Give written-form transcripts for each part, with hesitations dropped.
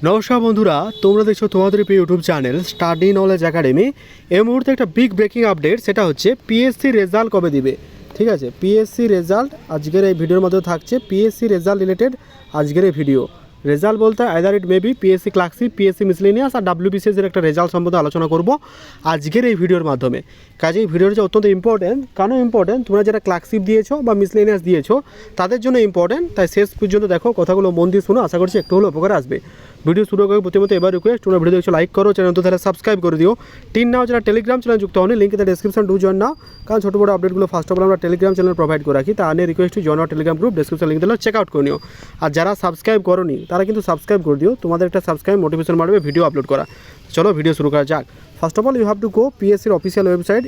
নমস্কার বন্ধুরা, তোমরা দেখছো তোমাদের প্রিয় YouTube channel study knowledge academy. এই মুহূর্তে একটা বিগ ব্রেকিং আপডেট, সেটা হচ্ছে পিএসসি রেজাল্ট কবে দিবে। ঠিক আছে, পিএসসি রেজাল্ট আজকের এই ভিডিওর মধ্যে থাকছে। পিএসসি রেজাল্ট রিলেটেড আজকের এই ভিডিও। রেজাল্ট বলতে either it maybe PSC classic, PSC miscellaneous আর ডাব্লিউবিসিএস এর একটা রেজাল্ট সম্বন্ধে আলোচনা করব আজকের এই ভিডিওর মাধ্যমে। কাজে এই ভিডিওটা অত্যন্ত ইম্পর্টেন্ট। কেন ইম্পর্টেন্ট? তোমরা যারা ক্লাসিক দিয়েছো বা মিসলেনিয়াস দিয়েছো তাদের জন্য ইম্পর্টেন্ট, তাই শেষ পর্যন্ত দেখো, কথাগুলো মন দিয়ে শুনো, আশা করছি একটু হলেও উপকার আসবে। ভিডিও শুরু করে প্রতিমতো এবার রিকোয়েস্ট, তোমরা ভিডিও দেখছো লাইক করো, চ্যানেল তো তাহলে সাবস্ক্রাইব করে দিও। নাও যারা টেলিগ্রাম চ্যানেল যুক্ত হন, link in description to join নাও, কারণ ছোটো বড় আপডেটগুলো ফার্স্ট অফ অল আমরা টেলিগ্রাম চ্যানেল প্রোভাইড করে রাখি। তা নিয়ে request join our Telegram group, description link দিলে চেক আউট করে নিও। আর যারা সাবস্ক্রাইব করোনি তারা কিন্তু সাবস্ক্রাইব করে দিও, তোমাদের একটা সাবস্ক্রাইব মোটিভেশন বাড়বে ভিডিও আপলোড করা। চলো ভিডিও শুরু করা যাক। First of all you have to go পিএসসির official website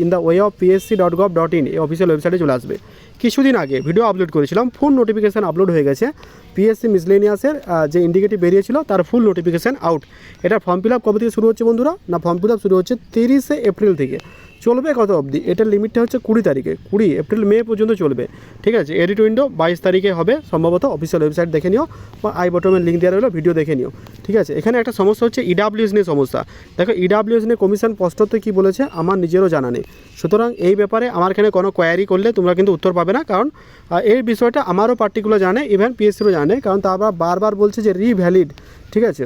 in the way of psc.gov.in। এই অফিসিয়াল ওয়েবসাইটে চলে আসবে। কিছুদিন আগে ভিডিও আপলোড করেছিলাম, ফুল নোটিফিকেশান আপলোড হয়ে গেছে। পিএসসি মিসলেনিয়াসের যে ইন্ডিকেটিভ বেরিয়েছিল তার ফুল নোটিফিকেশান আউট। এটা ফর্ম ফিল আপ কবে থেকে শুরু হচ্ছে বন্ধুরা? না, ফর্ম ফিল আপ শুরু হচ্ছে 30 এপ্রিল থেকে, চলবে কত অবধি? এটার লিমিটটা হচ্ছে 20 তারিখে, 20 এপ্রিল মে পর্যন্ত চলবে। ঠিক আছে, এডিট উইন্ডো 22 তারিখে হবে সম্ভবত। অফিসিয়াল ওয়েবসাইট দেখে নিও বা আই বটমের লিঙ্ক দেওয়া রইলো, ভিডিও দেখে নিও। ঠিক আছে, এখানে একটা সমস্যা হচ্ছে ইডাব্লিউএস নিয়ে সমস্যা। দেখো, ইডাব্লিউএস নিয়ে কমিশন স্পষ্টত কী বলেছে আমার নিজেরও জানা নেই। সুতরাং এই ব্যাপারে আমার এখানে কোনো কোয়ারি করলে তোমরা কিন্তু উত্তর পাবে না, কারণ এই বিষয়টা আমারও পার্টিকুলার জানে, ইভেন পিএসসিরও জানে, কারণ তারা বারবার বলছে যে রিভ্যালিড, ঠিক আছে,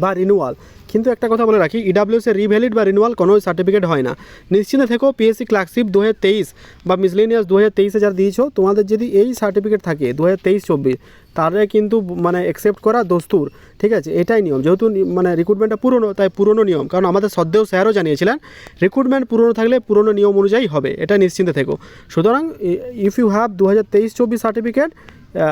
বা রিনিউয়াল। কিন্তু একটা কথা বলে রাখি, ইডাব্লিউএস এর রিভ্যালিড বা রিনিউয়াল কোনো সার্টিফিকেট হয় না। নিশ্চিন্তে থেকো, পিএসসি ক্লাসিক 2023 বা মিসলেনিয়াস 2023-এ যারা দিয়েছো, তোমাদের যদি এই সার্টিফিকেট থাকে 2023-24, তারা কিন্তু মানে অ্যাকসেপ্ট করা দস্তুর। ঠিক আছে, এটাই নিয়ম। যেহেতু মানে রিক্রুটমেন্টটা পুরনো, তাই পুরনো নিয়ম। কারণ আমাদের সদ্দেও স্যারও জানিয়েছিলেন রিক্রুটমেন্ট পুরনো থাকলে পুরনো নিয়ম অনুযায়ী হবে, এটা নিশ্চিন্তে থেকো। সুতরাং ইফ ইউ হ্যাভ 2023-24 সার্টিফিকেট,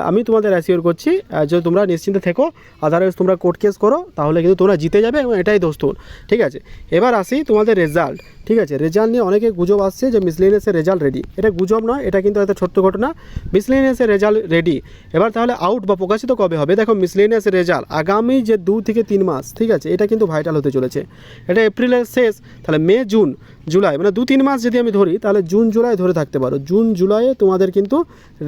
আমি তোমাদের অ্যাসিওর করছি যে তোমরা নিশ্চিন্তে থেকো। আদারওয়াইজ তোমরা কোর্ট কেস করো, তাহলে কিন্তু তোমরা জিতে যাবে, এবং এটাই দস্তুর। ঠিক আছে, এবার আসি তোমাদের রেজাল্ট। ঠিক আছে, রেজাল্ট নিয়ে অনেকে গুজব আসছে যে মিসলেনিয়াসের রেজাল্ট রেডি। এটা গুজব নয়, এটা কিন্তু একটা ছোট্ট ঘটনা। মিসলেনিয়াসের রেজাল্ট রেডি। এবার তাহলে আউট বা প্রকাশিত কবে হবে? দেখো, মিসলেনিয়াসের রেজাল্ট আগামী যে 2 থেকে 3 মাস, ঠিক আছে, এটা কিন্তু ভাইটাল হতে চলেছে। এটা এপ্রিলের শেষ, তাহলে মে জুন জুলাই, মানে 2-3 মাস যদি আমি ধরি, তাহলে জুন জুলাই ধরে থাকতে পারো। জুন জুলাইয়ে তোমাদের কিন্তু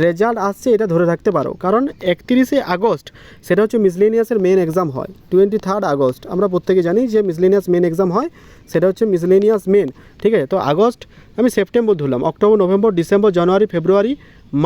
রেজাল্ট আসছে, এটা ধরে থাকতে পারো। কারণ 31 আগস্ট সেটা হচ্ছে মিসলেনিয়াসের মেন এক্সাম হয়। 23 আগস্ট আমরা প্রত্যেকে জানি যে মিসলেনিয়াস মেন এক্সাম হয়, সেটা হচ্ছে মিসলেনিয়াস মেন। ঠিক আছে, তো আগস্ট, আমি সেপ্টেম্বর ধরলাম, অক্টোবর, নভেম্বর, ডিসেম্বর, জানুয়ারি, ফেব্রুয়ারি,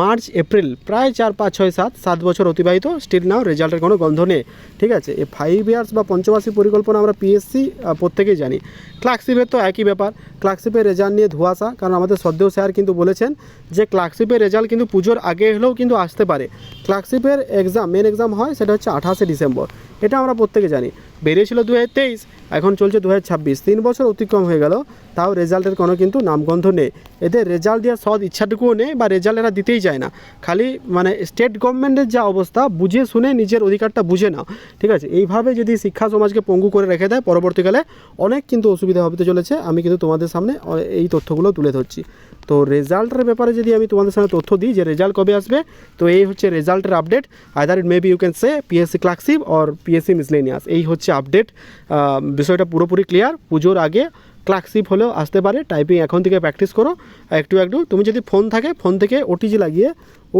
মার্চ, এপ্রিল, প্রায় 4, 5, 6, 7 বছর অতিবাহিত, স্টিল নাও রেজাল্টের কোনো গন্ধ নেই। ঠিক আছে, এই 5 ইয়ার্স বা পঞ্চবার্ষিক পরিকল্পনা আমরা পিএসসি প্রত্যেকেই জানি। ক্লার্কশিপের তো একই ব্যাপার। ক্লার্কশিপের রেজাল্ট নিয়ে ধোঁয়াশা, কারণ আমাদের সদ্দেও স্যার কিন্তু বলেছেন যে ক্লার্কশিপের রেজাল্ট কিন্তু পুজোর আগে হলেও কিন্তু আসতে পারে। ক্লার্কশিপের এক্সাম, মেন এক্সাম হয় সেটা হচ্ছে 28 ডিসেম্বর, এটা আমরা প্রত্যেকে জানি। বেরিয়েছিল 2023, এখন চলছে 2026, 3 বছর অতিক্রম হয়ে গেল, তাও রেজাল্টের কোনো কিন্তু নামগন্ধ নেই। এদের রেজাল্ট দেওয়ার সৎ ইচ্ছাটুকুও নেই, বা রেজাল্ট এরা দিতেই চায় না। খালি মানে স্টেট গভর্নমেন্টের যা অবস্থা, বুঝে শুনে নিজের অধিকারটা বুঝে নাও। ঠিক আছে, এইভাবে যদি শিক্ষা সমাজকে পঙ্গু করে রেখে দেয়, পরবর্তীকালে অনেক কিন্তু অসুবিধা হতে চলেছে। আমি কিন্তু তোমাদের সামনে এই তথ্যগুলো তুলে ধরছি। তো রেজাল্টের ব্যাপারে যদি আমি তোমাদের সামনে তথ্য দিই যে রেজাল্ট কবে আসবে, তো এই হচ্ছে রেজাল্টের update. Either it maybe you can say PSC classic or PSC miscellaneous, এই হচ্ছে আপডেট। বিষয়টা পুরোপুরি ক্লিয়ার। পুজোর আগে ক্লার্কশিপ হলেও আসতে পারে। টাইপিং এখন থেকে প্র্যাকটিস করো একটু একটু। তুমি যদি ফোন থাকে, ফোন থেকে ওটিজি লাগিয়ে,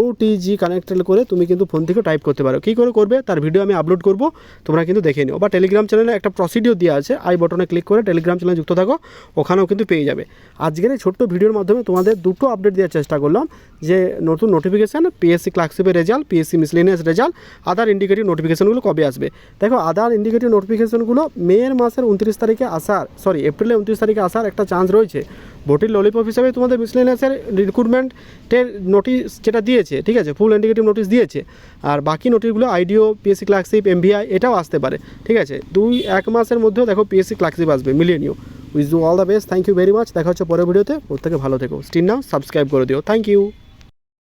ওটিজি কানেক্টেড করে তুমি কিন্তু ফোন থেকে টাইপ করতে পারো। কী করে করবে তার ভিডিও আমি আপলোড করব, তোমরা কিন্তু দেখে নিও। বা টেলিগ্রাম চ্যানেলে একটা প্রসিডিওর দেওয়া আছে, আই বটনে ক্লিক করে টেলিগ্রাম চ্যানেলে যুক্ত থাকো, ওখানেও কিন্তু পেয়ে যাবে। আজকের এই ছোট্ট ভিডিওর মাধ্যমে তোমাদের দুটো আপডেট দেওয়ার চেষ্টা করলাম, যে নতুন নোটিফিকেশান, পিএসসি ক্লার্কশিপের result, PSC miscellaneous result, other indicative নোটিফিকেশানগুলো কবে আসবে। দেখো, আদার ইন্ডিকেটিভ নোটিফিকেশানগুলো মে মাসের 29 তারিখে আসার, এপ্রিলের 29 তারিখে আসার একটা চান্স রয়েছে। ভোটের ললিপপ হিসাবে তোমাদের মিসলেনিয়াসের রিক্রুটমেন্টের নোটিশ যেটা দিয়েছে, ঠিক আছে, ফুল ইন্ডিকেটিভ নোটিশ দিয়েছে। আর বাকি নোটিশগুলো আইডিও, পিএসসি ক্লার্কশিপ, এমভিআই, এটাও আসতে পারে। ঠিক আছে, 2-1 মাসের মধ্যেও দেখো পিএসসি ক্লার্কশিপ আসবে, মিলিয়ে নিও। Wish you all the best, thank you very much. দেখা হচ্ছে পরের ভিডিওতে। প্রত্যেকে ভালো থেকো। স্টিল নাও সাবস্ক্রাইব করে দিও। Thank you.